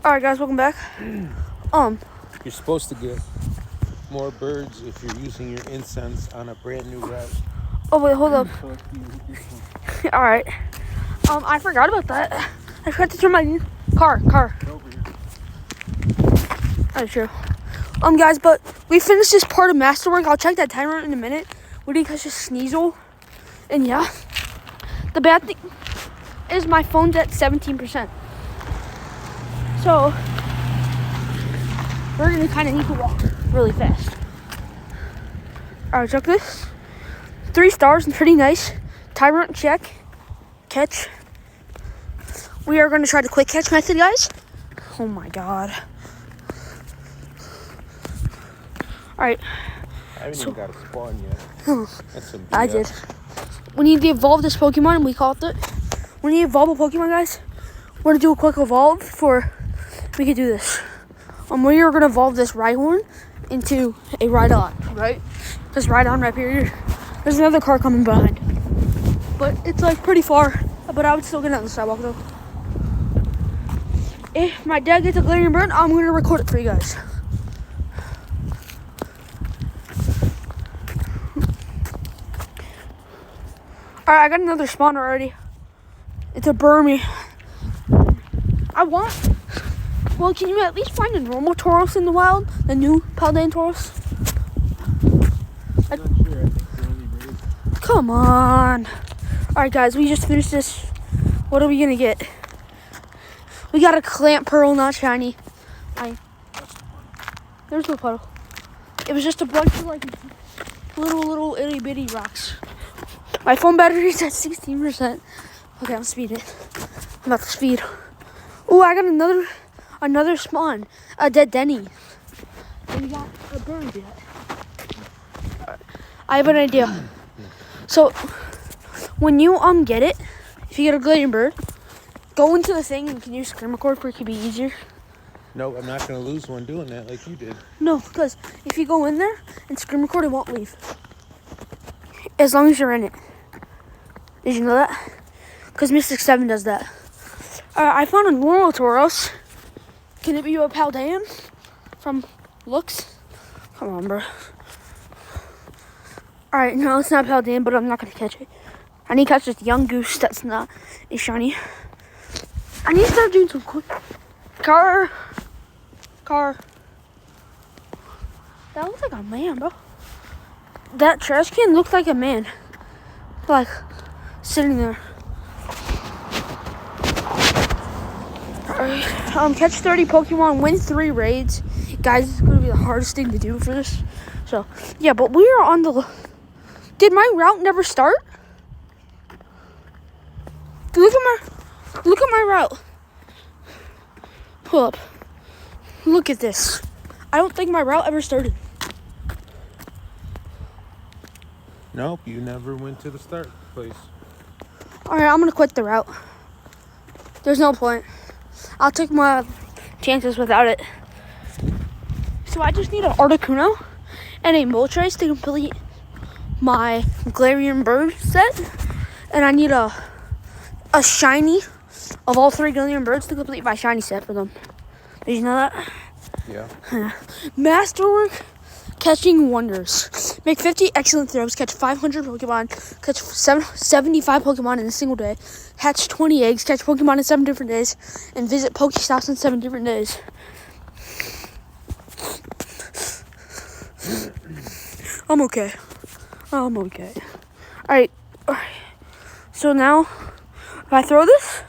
Alright guys, welcome back. You're supposed to get more birds if you're using your incense on a brand new route. Oh wait, hold up. Alright. I forgot about that. I forgot to turn my car. That's true. Guys, but we finished this part of masterwork. I'll check that timer in a minute. We didn't catch a sneasel. And yeah. The bad thing is my phone's at 17%. So we're gonna kind of need to walk really fast. Alright, check this. 3 stars and pretty nice. Timer check. Catch. We are gonna try the quick catch method, guys. Oh my god. Alright. I haven't even got a spawn yet. That's some BS. I did. We need to evolve this Pokemon, and we called it. We need to evolve a Pokemon, guys. We're gonna do a quick evolve before we can do this. We are gonna evolve this Rhyhorn into a Rhydon, right? This Rhydon right here. There's another car coming behind, but it's like pretty far. But I would still get on the sidewalk though. If my dad gets a glarian bird, I'm gonna record it for you guys. Alright, I got another spawn already. It's a Burmy. Well, can you at least find a normal Tauros in the wild? The new Paldean Tauros? I'm not sure. I think they're only raised. Come on. Alright, guys, we just finished this. What are we gonna get? We got a clamp pearl, not shiny. There's no puddle. It was just a bunch of like little itty bitty rocks. My phone battery's at 16%. Okay, I'm speeding it. I'm about to speed. Oh, I got another spawn. A dead Denny. And we got a bird yet. I have an idea. So when you get it, if you get a glarian bird, go into the thing and you can use screen record for it to be easier. No, I'm not gonna lose one doing that like you did. No, because if you go in there and screen record, it won't leave. As long as you're in it. Did you know that? Because Mystic 7 does that. I found a normal Tauros. Can it be a Paldean from looks? Come on, bro. Alright, no, it's not Paldean, but I'm not going to catch it. I need to catch this young goose that's not a shiny. I need to start doing some quick... Car. That looks like a man, bro. That trash can looks like a man. Like, sitting there. Alright, catch 30 Pokemon, win 3 raids. Guys, this is going to be the hardest thing to do for this. So, yeah, but we are on the... Did my route never start? Look at my route. Pull up. Look at this. I don't think my route ever started. Nope, you never went to the start place. Alright, I'm going to quit the route. There's no point. I'll take my chances without it. So I just need an Articuno and a Moltres to complete my glarian bird set. And I need a shiny of all 3 glarian birds to complete my shiny set for them. Did you know that? Yeah. Masterwork. Catching wonders. Make 50 excellent throws. Catch 500 Pokemon. Catch 75 Pokemon in a single day. Hatch 20 eggs. Catch Pokemon in 7 different days. And visit Pokestops in 7 different days. I'm okay. Alright. So now, if I throw this,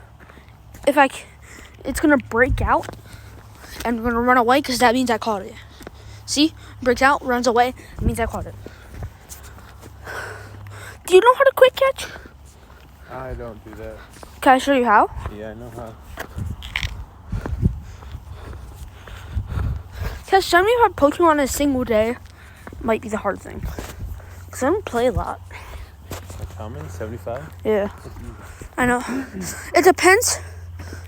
it's going to break out. And we're going to run away because that means I caught it. See? Breaks out, runs away. That means I caught it. Do you know how to quick catch? I don't do that. Can I show you how? Yeah, I know how. Catch 75 Pokemon in a single day might be the hard thing. Because I don't play a lot. Like how many? 75? Yeah. I know. It depends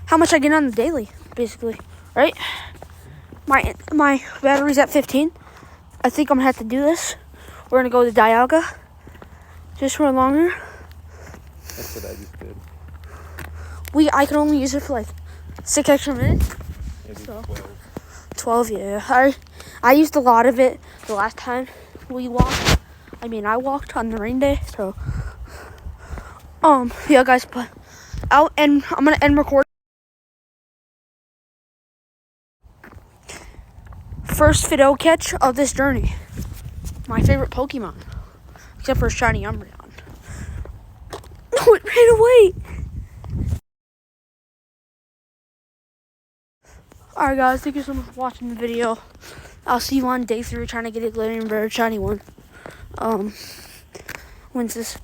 how much I get on the daily, basically. Right? My battery's at 15. I think I'm going to have to do this. We're going to go to Dialga. Just for longer. That's what I just did. I can only use it for like 6 extra minutes. Maybe So 12. 12, yeah. I used a lot of it the last time we walked. I walked on the rain day, so yeah, guys, but out, and I'm gonna end recording. First video catch of this journey. My favorite Pokemon, except for shiny Umbreon. No, it ran away. Alright, guys, thank you so much for watching the video. I'll see you on day 3 trying to get a glarian bird shiny one. When's this?